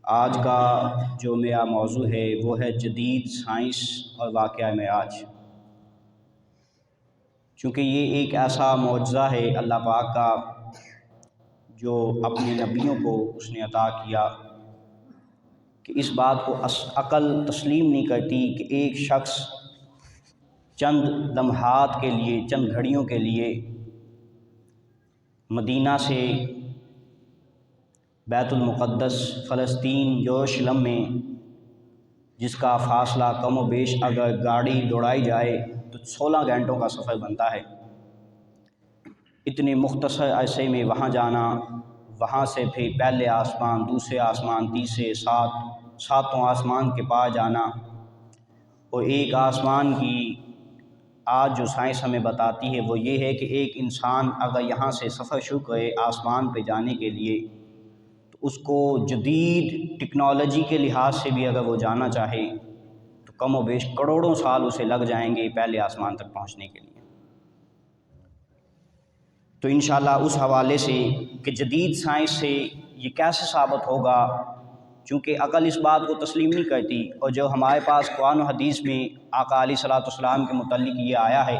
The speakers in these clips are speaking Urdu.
آج کا جو میرا موضوع ہے وہ ہے جدید سائنس اور واقعہ معراج۔ چونکہ یہ ایک ایسا معجزہ ہے اللہ پاک کا جو اپنے نبیوں کو اس نے عطا کیا کہ اس بات کو عقل تسلیم نہیں کرتی کہ ایک شخص چند لمحات کے لیے، چند گھڑیوں کے لیے مدینہ سے بیت المقدس فلسطین یروشلم میں، جس کا فاصلہ کم و بیش اگر گاڑی دوڑائی جائے تو 16 گھنٹوں کا سفر بنتا ہے، اتنے مختصر عرصے میں وہاں جانا، وہاں سے پھر پہلے آسمان، دوسرے آسمان، تیسرے، ساتوں آسمان کے پار جانا، اور ایک آسمان کی آج جو سائنس ہمیں بتاتی ہے وہ یہ ہے کہ ایک انسان اگر یہاں سے سفر شروع کرے آسمان پہ جانے کے لیے تو اس کو جدید ٹیکنالوجی کے لحاظ سے بھی اگر وہ جانا چاہے تو کم و بیش کروڑوں سال اسے لگ جائیں گے پہلے آسمان تک پہنچنے کے لیے۔ تو انشاءاللہ اس حوالے سے کہ جدید سائنس سے یہ کیسے ثابت ہوگا، چونکہ عقل اس بات کو تسلیم نہیں کرتی، اور جو ہمارے پاس قرآن و حدیث میں آقا علیہ الصلوۃ والسلام کے متعلق یہ آیا ہے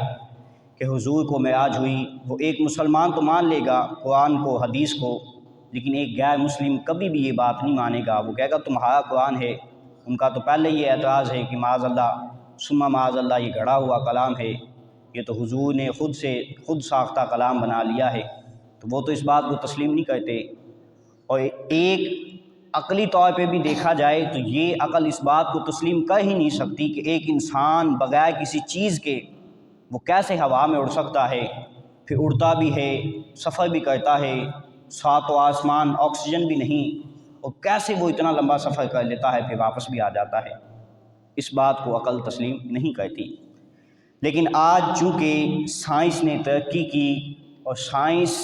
کہ حضور کو معراج ہوئی، وہ ایک مسلمان تو مان لے گا قرآن کو، حدیث کو، لیکن ایک غیر مسلم کبھی بھی یہ بات نہیں مانے گا۔ وہ کہے گا تمہارا قرآن ہے، ان کا تو پہلے یہ اعتراض ہے کہ معاذ اللہ ثم معاذ اللہ یہ گھڑا ہوا کلام ہے، یہ تو حضور نے خود ساختہ کلام بنا لیا ہے، تو وہ تو اس بات کو تسلیم نہیں کرتے۔ اور ایک عقلی طور پہ بھی دیکھا جائے تو یہ عقل اس بات کو تسلیم کر ہی نہیں سکتی کہ ایک انسان بغیر کسی چیز کے وہ کیسے ہوا میں اڑ سکتا ہے، پھر اڑتا بھی ہے، سفر بھی کرتا ہے، ساتوں آسمان، آکسیجن بھی نہیں، اور کیسے وہ اتنا لمبا سفر کر لیتا ہے پھر واپس بھی آ جاتا ہے۔ اس بات کو عقل تسلیم نہیں کرتی۔ لیکن آج چونکہ سائنس نے ترقی کی اور سائنس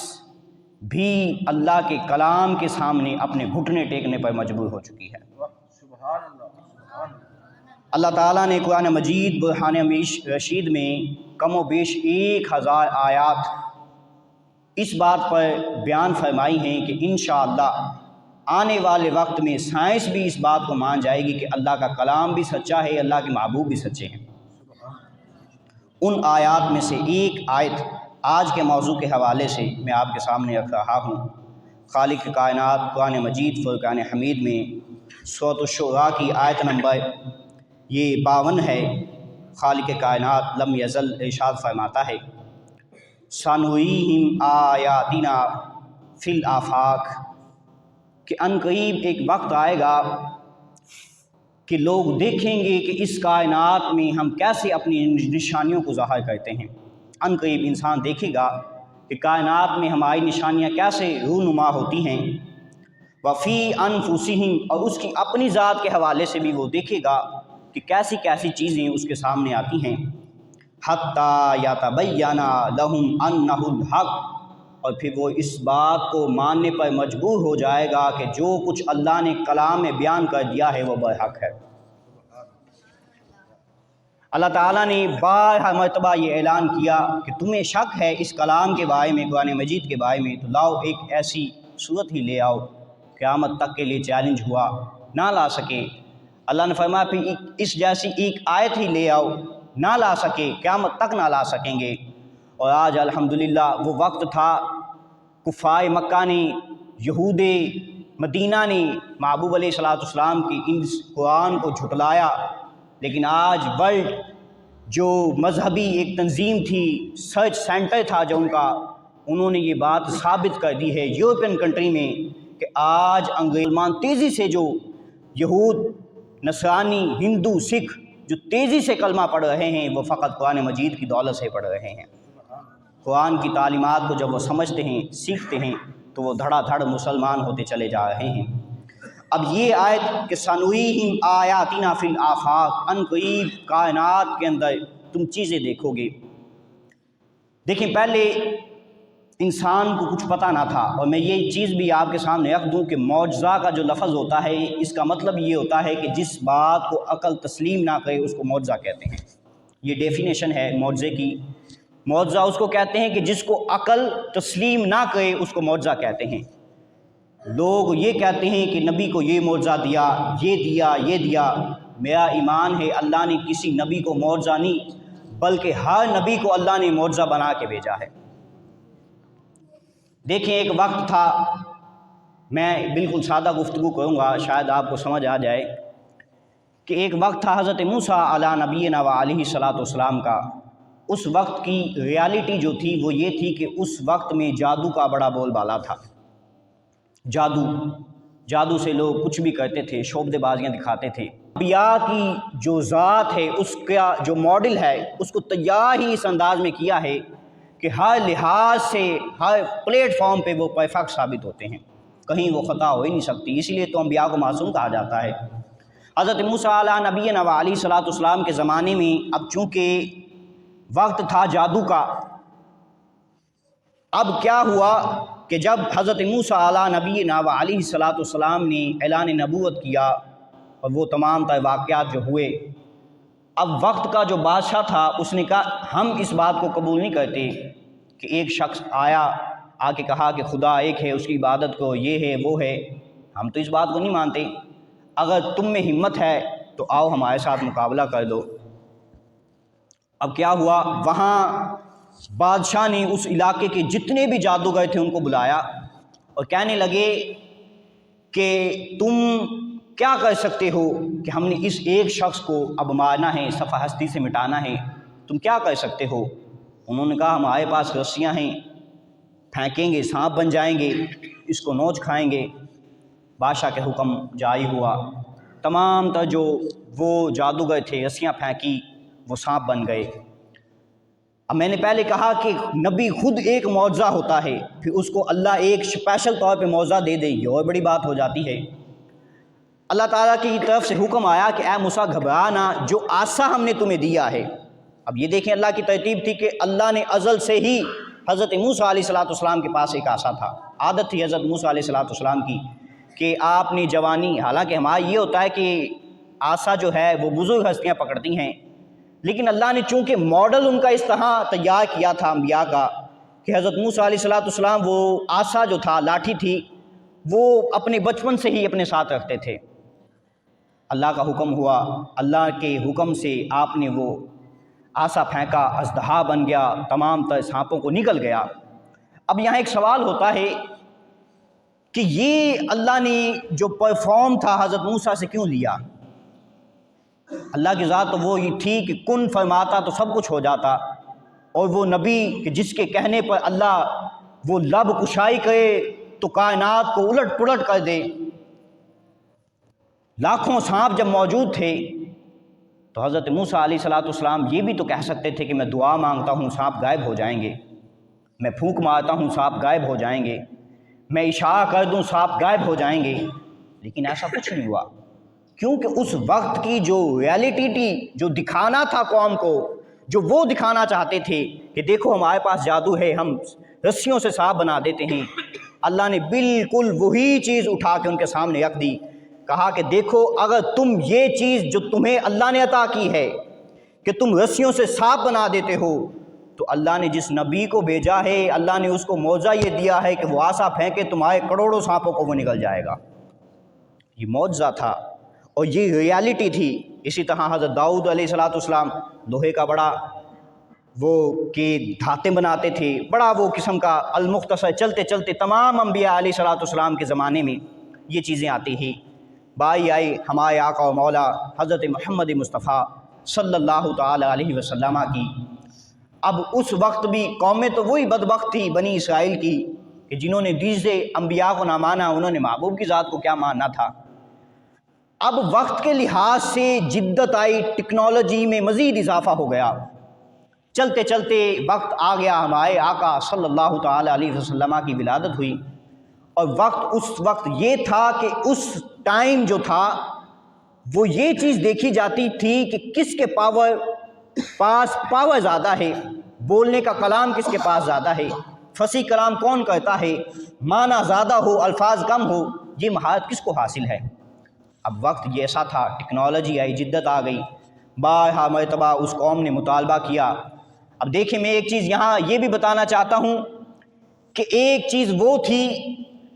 بھی اللہ کے کلام کے سامنے اپنے گھٹنے ٹیکنے پر مجبور ہو چکی ہے۔ اللہ تعالیٰ نے قرآن مجید برہان رشید میں کم و بیش 1000 آیات اس بات پر بیان فرمائی ہیں کہ انشاءاللہ آنے والے وقت میں سائنس بھی اس بات کو مان جائے گی کہ اللہ کا کلام بھی سچا ہے، اللہ کے محبوب بھی سچے ہیں۔ ان آیات میں سے ایک آیت آج کے موضوع کے حوالے سے میں آپ کے سامنے رکھ رہا ہوں۔ خالق کائنات قرآن مجید فرقان حمید میں سورۃ الشعراء کی آیت نمبر یہ 52 ہے۔ خالق کائنات لم یزل ارشاد فرماتا ہے سنریہم آیاتنا فی الآفاق، کہ ان قریب ایک وقت آئے گا کہ لوگ دیکھیں گے کہ اس کائنات میں ہم کیسے اپنی نشانیوں کو ظاہر کرتے ہیں۔ ان قریب انسان دیکھے گا کہ کائنات میں ہماری نشانیاں کیسے رونما ہوتی ہیں۔ وفی انفسہم، اور اس کی اپنی ذات کے حوالے سے بھی وہ دیکھے گا کہ کیسی کیسی چیزیں اس کے سامنے آتی ہیں۔ حتیٰ یتبین لہم انہ الحق، اور پھر وہ اس بات کو ماننے پر مجبور ہو جائے گا کہ جو کچھ اللہ نے کلام میں بیان کر دیا ہے وہ برحق ہے۔ اللہ تعالیٰ نے بارہا مرتبہ یہ اعلان کیا کہ تمہیں شک ہے اس کلام کے بارے میں، قرآن مجید کے بارے میں، تو لاؤ ایک ایسی صورت ہی لے آؤ۔ قیامت تک کے لیے چیلنج ہوا، نہ لا سکے۔ اللہ نے فرمایا پھر اس جیسی ایک آیت ہی لے آؤ، نہ لا سکے، قیامت تک نہ لا سکیں گے۔ اور آج الحمدللہ وہ وقت تھا کفار مکہ نے، یہود مدینہ نے محبوب علیہ الصلوۃ والسلام کی ان قرآن کو جھٹلایا، لیکن آج ورلڈ جو مذہبی ایک تنظیم تھی، سرچ سینٹر تھا جو ان کا، انہوں نے یہ بات ثابت کر دی ہے یورپین کنٹری میں کہ آج مسلمان تیزی سے، جو یہود، نصرانی، ہندو، سکھ جو تیزی سے کلمہ پڑھ رہے ہیں وہ فقط قرآن مجید کی دولت سے پڑھ رہے ہیں۔ قرآن کی تعلیمات کو جب وہ سمجھتے ہیں، سیکھتے ہیں، تو وہ دھڑا دھڑ مسلمان ہوتے چلے جا رہے ہیں۔ اب یہ آیت کہ سنریہم آیاتنا فی الآفاق، ان قریب کائنات کے اندر تم چیزیں دیکھو گے۔ دیکھیں پہلے انسان کو کچھ پتہ نہ تھا، اور میں یہ چیز بھی آپ کے سامنے رکھ دوں کہ معجزہ کا جو لفظ ہوتا ہے اس کا مطلب یہ ہوتا ہے کہ جس بات کو عقل تسلیم نہ کرے اس کو معجزہ کہتے ہیں۔ یہ ڈیفینیشن ہے معجزے کی۔ معجزہ اس کو کہتے ہیں کہ جس کو عقل تسلیم نہ کرے اس کو معجزہ کہتے ہیں۔ لوگ یہ کہتے ہیں کہ نبی کو یہ معجزہ دیا، یہ دیا۔ میرا ایمان ہے اللہ نے کسی نبی کو معجزہ نہیں بلکہ ہر نبی کو اللہ نے معجزہ بنا کے بھیجا ہے۔ دیکھیں ایک وقت تھا، میں بالکل سادہ گفتگو کروں گا شاید آپ کو سمجھ آ جائے، کہ ایک وقت تھا حضرت موسیٰ علی نبینا و علیہ الصلاۃ والسلام کا۔ اس وقت کی ریالٹی جو تھی وہ یہ تھی کہ اس وقت میں جادو کا بڑا بول بالا تھا۔ جادو سے لوگ کچھ بھی کرتے تھے، شعبدے بازیاں دکھاتے تھے۔ انبیاء کی جو ذات ہے، اس کا جو ماڈل ہے، اس کو تیار ہی اس انداز میں کیا ہے کہ ہر لحاظ سے ہر پلیٹ فارم پہ وہ پرفیکٹ ثابت ہوتے ہیں، کہیں وہ خطا ہو ہی نہیں سکتی، اس لیے تو انبیاء کو معصوم کہا جاتا ہے۔ حضرت موسیٰ علیہ نبینا و علیہ الصلاۃ والسلام کے زمانے میں اب چونکہ وقت تھا جادو کا، اب کیا ہوا کہ جب حضرت موسیٰ علیہ نبینا و علیہ الصلاۃ والسلام نے اعلان نبوت کیا اور وہ تمام تر واقعات جو ہوئے، اب وقت کا جو بادشاہ تھا اس نے کہا ہم اس بات کو قبول نہیں کرتے کہ ایک شخص آ کے کہا کہ خدا ایک ہے، اس کی عبادت کو، یہ ہے وہ ہے، ہم تو اس بات کو نہیں مانتے، اگر تم میں ہمت ہے تو آؤ ہمارے ساتھ مقابلہ کر دو۔ اب کیا ہوا، وہاں بادشاہ نے اس علاقے کے جتنے بھی جادوگر تھے ان کو بلایا اور کہنے لگے کہ تم کیا کر سکتے ہو کہ ہم نے اس ایک شخص کو اب مارنا ہے، صفحہ ہستی سے مٹانا ہے، تم کیا کر سکتے ہو؟ انہوں نے کہا ہمارے پاس رسیاں ہیں، پھینکیں گے سانپ بن جائیں گے، اس کو نوچ کھائیں گے۔ بادشاہ کے حکم جاری ہوا، تمام تر جو وہ جادوگر تھے رسیاں پھینکی، وہ سانپ بن گئے۔ اب میں نے پہلے کہا کہ نبی خود ایک معجزہ ہوتا ہے، پھر اس کو اللہ ایک اسپیشل طور پہ معجزہ دے دے، یہ اور بڑی بات ہو جاتی ہے۔ اللہ تعالیٰ کی طرف سے حکم آیا کہ اے موسیٰ گھبرا نہ، جو عصا ہم نے تمہیں دیا ہے۔ اب یہ دیکھیں اللہ کی ترتیب تھی کہ اللہ نے ازل سے ہی حضرت موسیٰ علیہ الصلاۃ والسلام کے پاس ایک عصا تھا۔ عادت تھی حضرت موسیٰ علیہ الصلاۃ والسلام کی کہ آپ نے جوانی، حالانکہ ہمارا یہ ہوتا ہے کہ عصا جو ہے وہ بزرگ ہستیاں پکڑتی ہیں، لیکن اللہ نے چونکہ ماڈل ان کا اس طرح تیار کیا تھا انبیاء کا کہ حضرت موسیٰ علیہ الصلاۃ والسلام وہ عصا جو تھا، لاٹھی تھی، وہ اپنے بچپن سے ہی اپنے ساتھ رکھتے تھے۔ اللہ کا حکم ہوا، اللہ کے حکم سے آپ نے وہ عصا پھینکا، اژدہا بن گیا، تمام تر سانپوں کو نگل گیا۔ اب یہاں ایک سوال ہوتا ہے کہ یہ اللہ نے جو پرفارم تھا حضرت موسیٰ سے کیوں لیا؟ اللہ کی ذات تو وہ تھی کہ کن فرماتا تو سب کچھ ہو جاتا، اور وہ نبی کہ جس کے کہنے پر اللہ وہ لب کشائی کرے تو کائنات کو الٹ پلٹ کر دے۔ لاکھوں سانپ جب موجود تھے تو حضرت موسیٰ علیہ الصلاۃ والسلام یہ بھی تو کہہ سکتے تھے کہ میں دعا مانگتا ہوں سانپ غائب ہو جائیں گے، میں پھونک مارتا ہوں سانپ غائب ہو جائیں گے، میں اشارہ کر دوں سانپ غائب ہو جائیں گے، لیکن ایسا کچھ نہیں ہوا، کیونکہ اس وقت کی جو ریالٹی تھی، جو دکھانا تھا قوم کو، جو وہ دکھانا چاہتے تھے کہ دیکھو ہمارے پاس جادو ہے، ہم رسیوں سے سانپ بنا دیتے ہیں، اللہ نے بالکل وہی چیز اٹھا کے ان کے سامنے رکھ دی، کہا کہ دیکھو اگر تم یہ چیز جو تمہیں اللہ نے عطا کی ہے کہ تم رسیوں سے سانپ بنا دیتے ہو، تو اللہ نے جس نبی کو بھیجا ہے اللہ نے اس کو معجزہ یہ دیا ہے کہ وہ عصا پھینکے تمہارے کروڑوں سانپوں کو وہ نگل جائے گا۔ یہ معجزہ تھا اور یہ ریالٹی تھی۔ اسی طرح حضرت داؤد علیہ الصلاۃ والسلام لوہے کا بڑا وہ کہ دھاتے بناتے تھے، بڑا وہ قسم کا المختصر، چلتے چلتے تمام انبیاء علیہ الصلاۃ والسلام کے زمانے میں یہ چیزیں آتی ہیں۔ بائی آئی ہمارے آقا و مولا حضرت محمد مصطفیٰ صلی اللہ تعالی علیہ وسلم کی۔ اب اس وقت بھی قومیں تو وہی بدبخت تھی بنی اسرائیل کی کہ جنہوں نے دیزے انبیاء کو نہ مانا، انہوں نے محبوب کی ذات کو کیا ماننا تھا۔ اب وقت کے لحاظ سے جدت آئی، ٹیکنالوجی میں مزید اضافہ ہو گیا، چلتے چلتے وقت آ گیا، ہمارے آقا صلی اللہ تعالی علیہ وسلم کی ولادت ہوئی، اور اس وقت یہ تھا کہ اس ٹائم جو تھا وہ یہ چیز دیکھی جاتی تھی کہ کس کے پاس پاور زیادہ ہے، بولنے کا کلام کس کے پاس زیادہ ہے، فصیح کلام کون کرتا ہے، معنی زیادہ ہو الفاظ کم ہو، یہ مہارت کس کو حاصل ہے۔ اب وقت یہ ایسا تھا، ٹیکنالوجی آئی، جدت آ گئی، بارہا مرتبہ اس قوم نے مطالبہ کیا۔ اب دیکھیں میں ایک چیز یہاں یہ بھی بتانا چاہتا ہوں کہ ایک چیز وہ تھی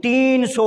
300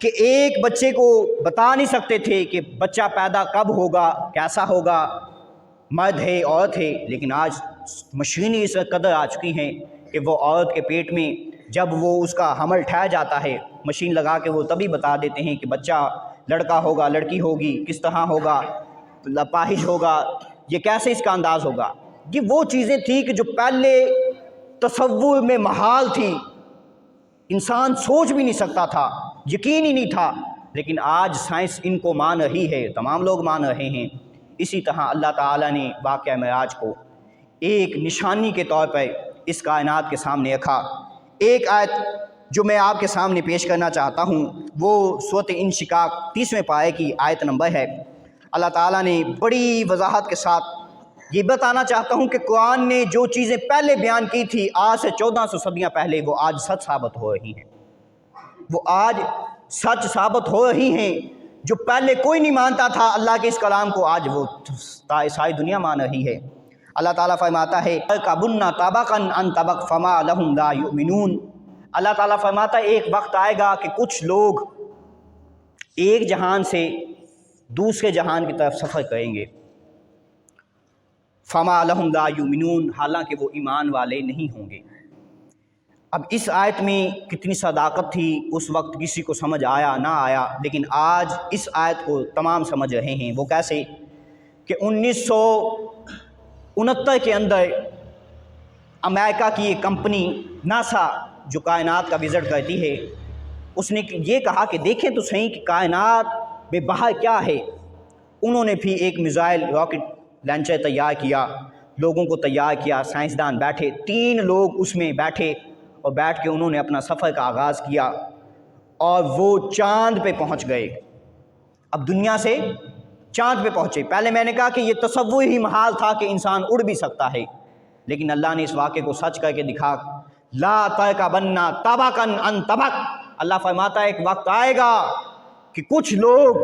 کہ ایک بچے کو بتا نہیں سکتے تھے کہ بچہ پیدا کب ہوگا، کیسا ہوگا، مرد ہے عورت ہے، لیکن آج مشینیں اس قدر آ چکی ہیں کہ وہ عورت کے پیٹ میں جب وہ اس کا حمل ٹھہر جاتا ہے، مشین لگا کے وہ تبھی بتا دیتے ہیں کہ بچہ لڑکا ہوگا، لڑکی ہوگی، کس طرح ہوگا، اپاہج ہوگا، یہ کیسے اس کا انداز ہوگا۔ یہ وہ چیزیں تھیں کہ جو پہلے تصور میں محال تھی، انسان سوچ بھی نہیں سکتا تھا، یقین ہی نہیں تھا، لیکن آج سائنس ان کو مان رہی ہے، تمام لوگ مان رہے ہیں۔ اسی طرح اللہ تعالیٰ نے واقعہ معراج کو ایک نشانی کے طور پر اس کائنات کے سامنے رکھا۔ ایک آیت جو میں آپ کے سامنے پیش کرنا چاہتا ہوں وہ سورۃ انشقاق 30ویں پارے کی آیت نمبر ہے۔ اللہ تعالیٰ نے بڑی وضاحت کے ساتھ یہ بتانا چاہتا ہوں کہ قرآن نے جو چیزیں پہلے بیان کی تھی آج سے 1400 صدیاں پہلے، وہ آج سچ ثابت ہو رہی ہیں، وہ آج سچ ثابت ہو رہی ہیں۔ جو پہلے کوئی نہیں مانتا تھا اللہ کے اس کلام کو، آج وہ ساری دنیا مان رہی ہے۔ اللہ تعالیٰ فرماتا ہے کَبُنَّ طَبَقًا عَن طَبَقٍ فَمَا لَهُمْ لَا يُؤْمِنُونَ۔ اللہ تعالیٰ فرماتا ہے ایک وقت آئے گا کہ کچھ لوگ ایک جہان سے دوسرے جہان کی طرف سفر کریں گے، فَمَا لَهُمْ لَا يُؤْمِنُونَ، حالانکہ وہ ایمان والے نہیں ہوں گے۔ اب اس آیت میں کتنی صداقت تھی، اس وقت کسی کو سمجھ آیا نہ آیا، لیکن آج اس آیت کو تمام سمجھ رہے ہیں۔ وہ کیسے کہ 1969 کے اندر امریکہ کی ایک کمپنی ناسا جو کائنات کا وزٹ کرتی ہے، اس نے یہ کہا کہ دیکھیں تو صحیح کہ کائنات میں باہر کیا ہے۔ انہوں نے بھی ایک میزائل راکٹ لانچر تیار کیا، لوگوں کو تیار کیا، سائنسدان بیٹھے، 3 لوگ اس میں بیٹھے اور بیٹھ کے انہوں نے اپنا سفر کا آغاز کیا اور وہ چاند پہ پہنچ گئے۔ اب دنیا سے چاند پہ پہنچے۔ پہلے میں نے کہا کہ یہ تصور ہی محال تھا کہ انسان اڑ بھی سکتا ہے، لیکن اللہ نے اس واقعے کو سچ کر کے دکھا۔ لا ترکبن طبقا عن طبق، اللہ فرماتا ہے ایک وقت آئے گا کہ کچھ لوگ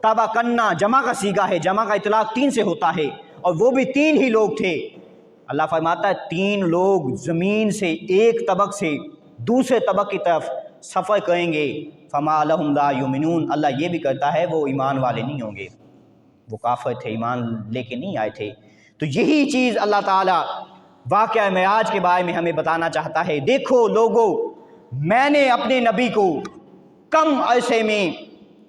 طبقنا جمع کا صیغہ ہے، جمع کا اطلاق 3 سے ہوتا ہے، اور وہ بھی 3 ہی لوگ تھے۔ اللہ فرماتا ہے 3 لوگ زمین سے ایک طبق سے دوسرے طبق کی طرف سفر کریں گے، فما لہم لا یؤمنون، اللہ یہ بھی کرتا ہے وہ ایمان والے نہیں ہوں گے، وہ کافر تھے، ایمان لے کے نہیں آئے تھے۔ تو یہی چیز اللہ تعالیٰ واقعہ معراج کے بارے میں ہمیں بتانا چاہتا ہے۔ دیکھو لوگو، میں نے اپنے نبی کو کم عرصے میں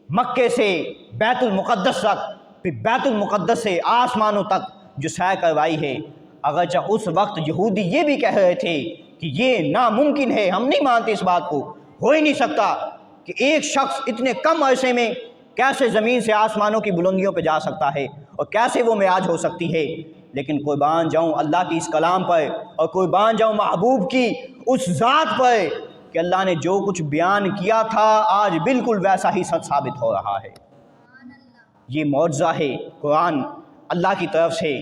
مکے سے بیت المقدس تک، پھر بیت المقدس سے آسمانوں تک جو سیر کروائی ہے۔ اگرچہ اس وقت یہودی یہ بھی کہہ رہے تھے کہ یہ ناممکن ہے، ہم نہیں مانتے اس بات کو، ہو ہی نہیں سکتا کہ ایک شخص اتنے کم عرصے میں کیسے زمین سے آسمانوں کی بلندیوں پہ جا سکتا ہے اور کیسے وہ معراج ہو سکتی ہے۔ لیکن قربان جاؤں اللہ کی اس کلام پر، اور قربان جاؤں محبوب کی اس ذات پر کہ اللہ نے جو کچھ بیان کیا تھا آج بالکل ویسا ہی سچ ثابت ہو رہا ہے۔ یہ معجزہ ہے قرآن اللہ کی طرف سے،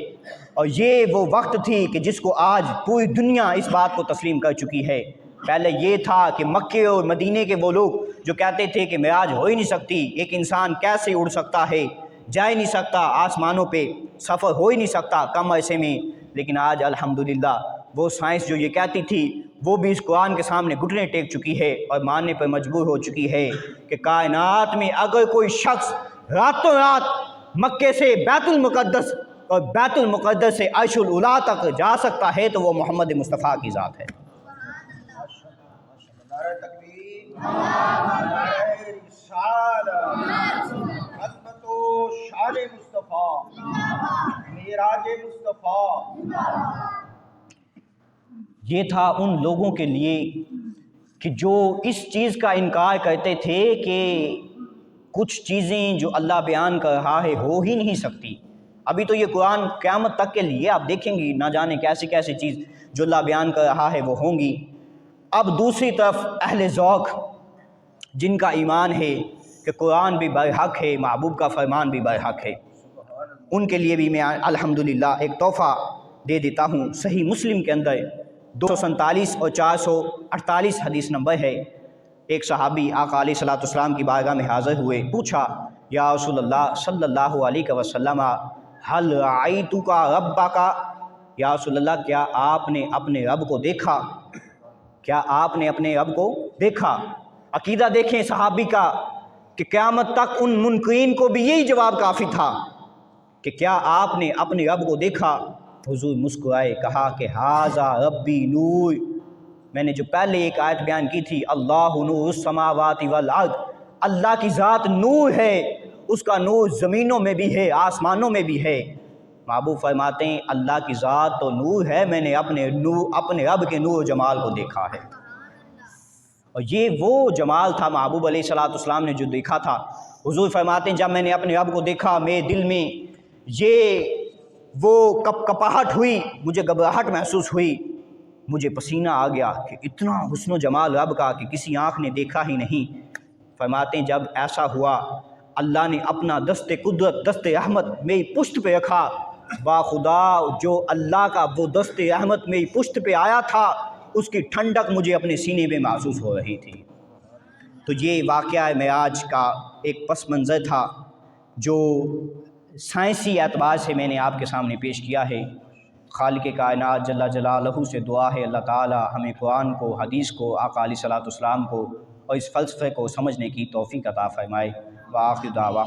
اور یہ وہ وقت تھی کہ جس کو آج پوری دنیا اس بات کو تسلیم کر چکی ہے۔ پہلے یہ تھا کہ مکے اور مدینے کے وہ لوگ جو کہتے تھے کہ معراج ہو ہی نہیں سکتی، ایک انسان کیسے اڑ سکتا ہے، جا ہی نہیں سکتا، آسمانوں پہ سفر ہو ہی نہیں سکتا کم عرصے میں۔ لیکن آج الحمدللہ وہ سائنس جو یہ کہتی تھی وہ بھی اس قرآن کے سامنے گھٹنے ٹیک چکی ہے اور ماننے پر مجبور ہو چکی ہے کہ کائنات میں اگر کوئی شخص راتوں رات مکے سے بیت المقدس اور بیت المقدس سے عرش العلیٰ تک جا سکتا ہے تو وہ محمد مصطفیٰ کی ذات ہے۔ یہ تھا ان لوگوں کے لیے کہ جو اس چیز کا انکار کرتے تھے کہ کچھ چیزیں جو اللہ بیان کر رہا ہے ہو ہی نہیں سکتی۔ ابھی تو یہ قرآن قیامت تک کے لیے آپ دیکھیں گی نہ جانے کیسی کیسی چیز جو اللہ بیان کر رہا ہے وہ ہوں گی۔ اب دوسری طرف اہل ذوق جن کا ایمان ہے کہ قرآن بھی برحق ہے، محبوب کا فرمان بھی برحق ہے، ان کے لیے بھی میں الحمدللہ ایک تحفہ دے دیتا ہوں۔ صحیح مسلم کے اندر 247 اور 448 حدیث نمبر ہے۔ ایک صحابی آقا علیہ الصلوۃ والسلام کی بارگاہ میں حاضر ہوئے، پوچھا یا رسول اللہ صلی اللہ علیہ وسلم حل رأیتک ربک، یا رسول اللہ کیا آپ نے اپنے رب کو دیکھا؟ کیا آپ نے اپنے رب کو دیکھا؟ عقیدہ دیکھیں صحابی کا کہ قیامت تک ان منکرین کو بھی یہی جواب کافی تھا کہ کیا آپ نے اپنے رب کو دیکھا؟ حضور مسکرائے، کہا کہ ھذا ربی نور۔ میں نے جو پہلے ایک آیت بیان کی تھی، اللہ نور السماوات والارض، اللہ کی ذات نور ہے، اس کا نور زمینوں میں بھی ہے، آسمانوں میں بھی ہے۔ محبوب فرماتے ہیں اللہ کی ذات تو نور ہے، میں نے اپنے رب کے نور و جمال کو دیکھا ہے۔ اور یہ وہ جمال تھا محبوب علیہ السلام نے جو دیکھا تھا۔ حضور فرماتے ہیں جب میں نے اپنے رب کو دیکھا، میرے دل میں یہ وہ کپاہٹ ہوئی، مجھے گھبراہٹ محسوس ہوئی، مجھے پسینہ آ گیا کہ اتنا حسن و جمال رب کا کہ کسی آنکھ نے دیکھا ہی نہیں۔ فرماتے ہیں جب ایسا ہوا، اللہ نے اپنا دست قدرت، دست رحمت میری پشت پہ رکھا۔ با خدا جو اللہ کا وہ دست رحمت میری پشت پہ آیا تھا، اس کی ٹھنڈک مجھے اپنے سینے میں محسوس ہو رہی تھی۔ تو یہ واقعہ معراج کا ایک پس منظر تھا جو سائنسی اعتبار سے میں نے آپ کے سامنے پیش کیا ہے۔ خالق کائنات جل جلالہ سے دعا ہے اللہ تعالی ہمیں قرآن کو، حدیث کو، آقا علیہ الصلوۃ والسلام کو اور اس فلسفے کو سمجھنے کی توفیق عطا فرمائے۔ وآخر دعوانا